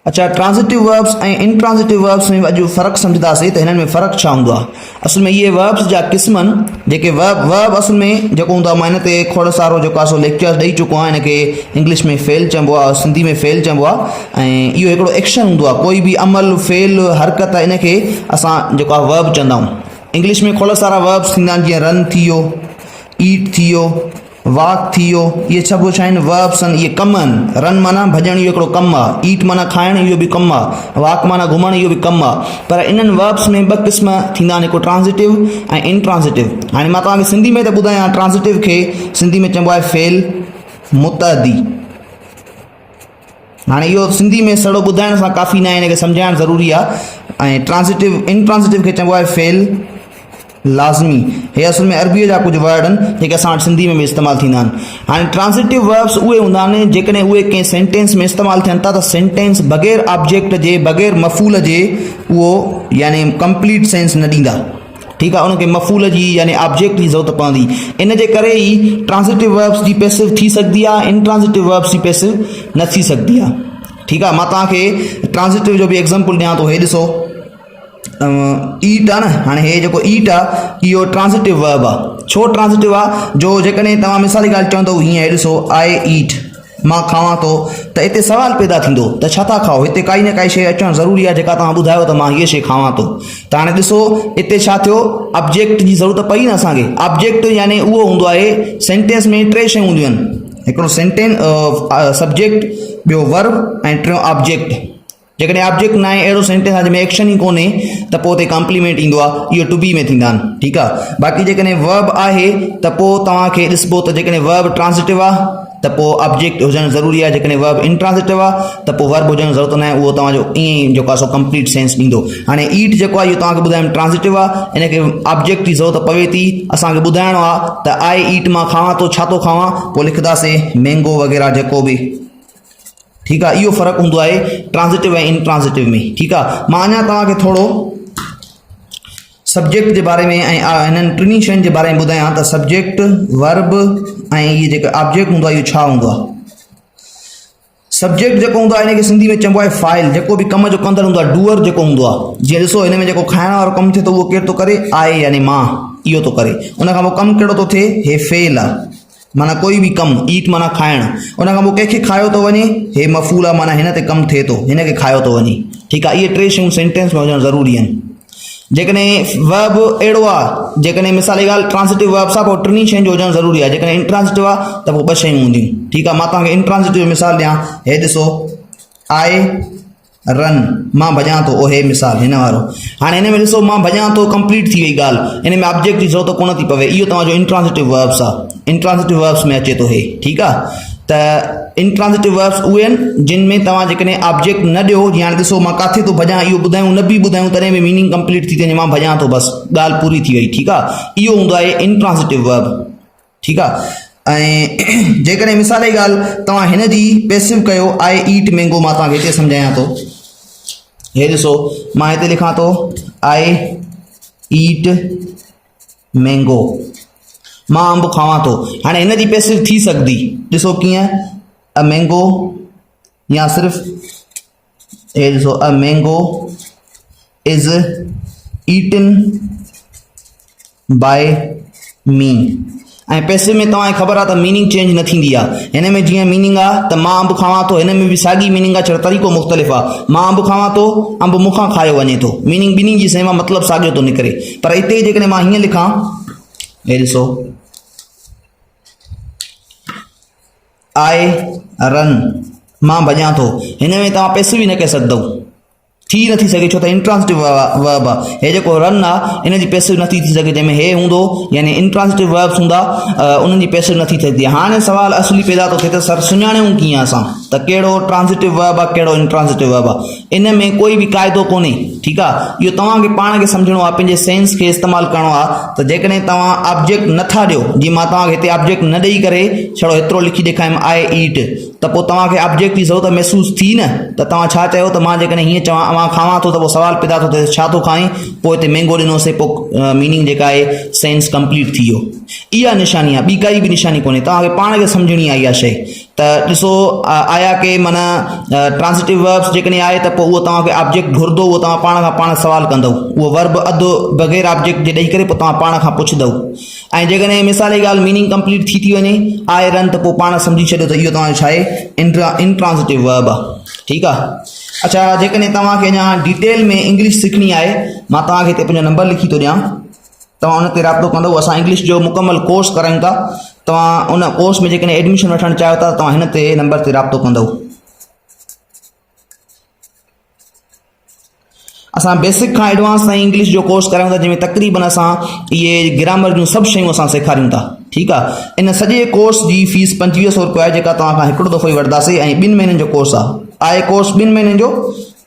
अच्छा, transitive verbs and intransitive verbs में अॼु फ़र्क़ु सम्झंदासीं त हिननि में फ़र्क़ु छा हूंदो आहे। असल में इहे वर्ब्स जा क़िस्मनि जेके वर्ब असल में जेको हूंदो आहे, मां हिन ते खोड़ सारो जेको आहे सो लेक्चर्स ॾेई चुको आहियां। हिनखे इंग्लिश में फेल चइबो आहे, सिंधी में फेल चइबो आहे, ऐं इहो हिकिड़ो एक्शन हूंदो आहे, कोई बि अमल फेल हरकत इनखे असां जेको आहे वर्ब चवंदा आहियूं। इंग्लिश में खोड़ सारा वर्ब्स थींदा आहिनि, जीअं रन थी वियो, ईट थी वियो, वॉक थी वियो, इहे सभु छा आहिनि वर्ब्स आहिनि, इहे कम आहिनि। रन माना भॼणु, इहो हिकिड़ो कमु आहे। ईट माना खाइणु, इहो बि कमु आहे। वॉक माना घुमणु, इहो बि कमु आहे। पर इन्हनि वर्ब्स में ॿ क़िस्म थींदा आहिनि, हिकु ट्रांजिटिव ऐं इंट्रांजिटिव। हाणे मां तव्हांखे सिंधी में त ॿुधायां, ट्रांजिटिव खे सिंधी में चइबो आहे फेल मुतअदी। हाणे इहो सिंधी में सड़ो ॿुधाइण सां काफ़ी न आहे, हिनखे सम्झाइणु ज़रूरी आहे। ऐं इंट्रांजिटिव खे चइबो आहे फेल लाज़मी। हे असल में अरबीअ जा कुझु वर्ड आहिनि जेके असां वटि सिंधी में बि इस्तेमालु थींदा आहिनि। हाणे ट्रांजिटिव वर्ब्स उहे हूंदा आहिनि जेकॾहिं उहे कंहिं सेंटेंस में इस्तेमालु थियनि था त सेंटेंस बग़ैर ऑब्जेक्ट जे, बग़ैर मफ़ूल जे उहो यानी कंप्लीट सेंस न ॾींदा। ठीकु आहे, उनखे मफ़ूल जी यानी ऑब्जेक्ट जी ज़रूरत पवंदी। इन जे करे ई ट्रांजिटिव वर्ब्स जी पैसिव थी सघंदी आहे, इंट्रांजिटिव वर्ब्स जी पैसिव न थी सघंदी आहे। ठीकु आहे, मां तव्हांखे ट्रांजिटिव जो बि एग्ज़ाम्पल ॾियां थो। हे ॾिसो, ईट आहे न, हाणे हे जेको ईट आहे इहो ट्रांजिटिव वर्ब आहे। छो ट्रांजिटिव आहे? जो जेकॾहिं तव्हां मिसाल जी ॻाल्हि चवंदव हीअं, हे ॾिसो, आई ईट, मां खावां थो, त हिते सवाल पैदा थींदो त छा था खाओ। हिते काई न काई शइ अचणु ज़रूरी आहे जेका तव्हां ॿुधायो त मां हीअ शइ खावां थो। त हाणे ॾिसो हिते छा थियो, ऑब्जेक्ट जी ज़रूरत पई न असांखे। ऑब्जेक्ट यानी उहो हूंदो आहे, सेंटेंस में टे शयूं हूंदियूं आहिनि, हिकिड़ो सब्जेक्ट, ॿियो वर्ब ऐं टियों ऑब्जेक्ट। जेकॾहिं ऑब्जेक्ट न आहे, अहिड़ो सेंटेंस आहे जंहिंमें एक्शन ई कोन्हे, त पोइ हुते कॉम्प्लीमेंट ईंदो आहे, इहो टू बी में थींदा आहिनि। ठीकु आहे, बाक़ी जेकॾहिं वर्ब आहे त पोइ तव्हांखे ॾिसबो त जेकॾहिं वर्ब ट्रांजिटिव आहे त पोइ ऑब्जेक्ट हुजणु ज़रूरी आहे। जेकॾहिं वर्ब इंट्रांजिटिव आहे त पोइ वर्ब हुजणु ज़रूरत न आहे, उहो तव्हांजो ईअं ई जेको आहे सो कंप्लीट सेंस ॾींदो। हाणे ईट जेको आहे इहो तव्हांखे ॿुधायो ट्रांजिटिव आहे, हिनखे ऑब्जेक्ट जी ज़रूरत पवे थी। असांखे ॿुधाइणो आहे त आई ईट, मां खावां थो, छा थो खावां, पोइ लिखंदासीं मैंगो वग़ैरह जेको बि। ठीकु आहे, इहो फ़र्क़ु हूंदो आहे ट्रांजिटिव ऐं इंट्रांजिटिव में। ठीकु आहे, मां अञा तव्हांखे थोरो सब्जेक्ट जे बारे में ऐं हिननि टिनी शयुनि जे बारे में ॿुधायां त सब्जेक्ट, वर्ब ऐं इहे जेके ऑब्जेक्ट हूंदो आहे इहो छा हूंदो आहे। सब्जेक्ट जेको हूंदो आहे हिनखे सिंधी में चइबो आहे फाइल, जेको बि कम जो कंदड़ हूंदो आहे, डूअर जेको हूंदो आहे। जीअं ॾिसो हिन में जेको खाइण वारो कमु थिए थो उहो केरु थो करे, आहे यानी मां, इहो थो करे। उनखां पोइ कमु कहिड़ो थो थिए, हे फेल आहे, माना कोई बि कमु, ईट माना खाइणु। उनखां पोइ कंहिंखे खायो थो वञे, हे मफ़ूल आहे, माना हिन ते कमु थिए थो, हिनखे खायो थो वञे। ठीकु आहे, इहे टे शयूं सेंटेंस में हुजणु ज़रूरी आहिनि। जेकॾहिं वर्ब अहिड़ो आहे, जेकॾहिं मिसाल जी ॻाल्हि ट्रांजिटिव वर्ब सां पोइ टिनी शयुनि जो हुजणु ज़रूरी आहे। जेकॾहिं इंट्रांजिटिव आहे त पोइ ॿ शयूं हूंदियूं। ठीकु आहे, मां तव्हांखे इंट्रांजिटिव जो मिसाल ॾियां। हे ॾिसो, आई रन, मां भॼां थो, हे मिसाल हिन वारो। हाणे हिन में ॾिसो, मां भॼां थो कंप्लीट थी वई ॻाल्हि, हिन में ऑब्जेक्ट जी ज़रूरत कोन थी पवे। इहो तव्हांजो इंट्रांजिटिव वर्ब्स आहे, इंट्रांजिटिव वर्ब्स में अचे थो हे। ठीकु आहे, त इंट्रांजिटिव वर्ब्स उहे आहिनि जिन में तव्हां जेकॾहिं ऑब्जेक्ट न ॾियो, जीअं हाणे ॾिसो मां किथे थो भॼां, इहो ॿुधायूं न बि ॿुधायूं तॾहिं बि मीनिंग कंप्लीट थी वञे, मां भॼां थो, बसि ॻाल्हि पूरी थी वई। ठीकु आहे, इहो हूंदो आहे इंट्रांजिटिव वर्ब। ठीकु आहे, ऐं जेकॾहिं मिसाल जी ॻाल्हि तव्हां हिन जी पैसिव कयो, आई ईट मैंगो, मां तव्हांखे हिते सम्झायां थो। हे ॾिसो, मां हिते लिखां थो आई ईट मैंगो, मां अंब खावां थो। हाणे हिन जी पैसिव थी सघंदी, ॾिसो कीअं, अ मैंगो, या सिर्फ़ु हे ॾिसो, a mango is eaten by me. ऐं पैसिव में तव्हांखे ख़बर आहे त मीनिंग चेंज न थींदी आहे। हिन में जीअं मीनिंग आहे त मां अंब खावां थो, हिन में बि साॻी मीनिंग आहे, छो तरीक़ो मुख़्तलिफ़ आहे। मां अंब खावां थो, अंब मूंखां खायो वञे थो, मीनिंग ॿिन्ही जी सेम आहे, मतिलबु साॻियो थो निकिरे। पर हिते जेकॾहिं मां हीअं लिखां, हे ॾिसो, आई रन, मां भॼां थो, हिन में तव्हां पैसिव ई न करे सघंदव, थी नथी सघे, छो त इंट्रांजिटिव वर्ब आहे। हे जेको रन आहे इन जी पैसिव नथी थी सघे, जंहिंमें हे हूंदो यानी इंट्रांजिटिव वर्ब्स हूंदा, उन्हनि जी पैसिव नथी थिए। हाणे सवाल असली पैदा थो थिए त सर सुञाणूं कीअं असां त कहिड़ो ट्रांजिटिव वर्ब आहे, कहिड़ो इंट्रांजिटिव वर्ब आहे। इन में कोई बि क़ाइदो कोन्हे। ठीकु आहे, इहो तव्हांखे पाण खे सम्झणो आहे, पंहिंजे सेंस खे इस्तेमालु करिणो आहे। त जेकॾहिं तव्हां ऑब्जेक्ट नथा ॾियो, जीअं मां तव्हांखे हिते ऑब्जेक्ट न ॾेई करे छड़ो एतिरो लिखी ॾेखारियमि आई ईट, त पोइ तव्हांखे ऑब्जेक्ट जी ज़रूरत महसूसु थी न, त तव्हां छा चयो त मां जेकॾहिं हीअं चवां तव्हां खावां थो त पोइ सुवाल पैदा थो थिए छा थो खाएं, पोइ हिते मैंगो ॾिनोसीं, पोइ मीनिंग जेका आहे सेंस कंप्लीट थी वियो। इहा निशानी आहे, ॿी काई बि निशानी कोन्हे, तव्हांखे पाण खे सम्झणी आहे इहा शइ। त ॾिसो आया के माना ट्रांसिटिव वर्ब्स जेकॾहिं आहे त पोइ उहो तव्हांखे ऑब्जेक्ट घुरंदो, उहो तव्हां पाण खां पाण सुवाल कंदव, उहो वर्ब अधु बग़ैर ऑब्जेक्ट जे ॾेई करे पोइ तव्हां पाण खां पुछंदव। ऐं जेकॾहिं मिसाल जी ॻाल्हि मीनिंग कंप्लीट थी वञे आहे रन, त पोइ पाण सम्झी छॾियो त इहो तव्हांजो छा आहे इंट्रांसिटिव वर्ब आहे। ठीकु आहे। अच्छा, जेकॾहिं तव्हांखे अञा डिटेल में इंग्लिश सिखणी आहे, मां तव्हांखे हिते पंहिंजो नंबर लिखी थो ॾियां, तव्हां उन ते राब्तो कंदव। असां इंग्लिश जो मुकमल कोर्स करायूं था, तव्हां उन कोर्स में जेकॾहिं एडमिशन वठणु चाहियो था तव्हां हिन ते नंबर ते राब्तो कंदव। असां बेसिक खां एडवांस ताईं इंग्लिश जो कोर्स करायूं था, जंहिंमें तक़रीबन असां इहे ग्रामर जूं सभु शयूं असां सेखारियूं था। ठीकु आहे। इन सॼे कोर्स जी फीस 2500 रुपया आहे, जेका तव्हां खां हिकिड़ो दफ़ो ई वठंदासीं, ऐं 2 महीननि जो कोर्स आहे कोर्स 2 महीननि जो,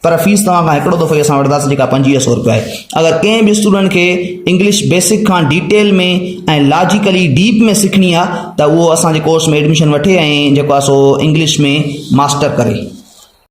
पर फीस तव्हां खां हिकिड़ो दफ़ो ई असां वठंदासीं, जेका 2500 रुपया आहे। अगरि कंहिं बि स्टूडेंट खे इंग्लिश बेसिक खां डिटेल में ऐं लॉजिकली डीप में सिखणी आहे त उहो असांजे कोर्स में एडमिशन वठे ऐं जेको आहे सो इंग्लिश में मास्टर करे।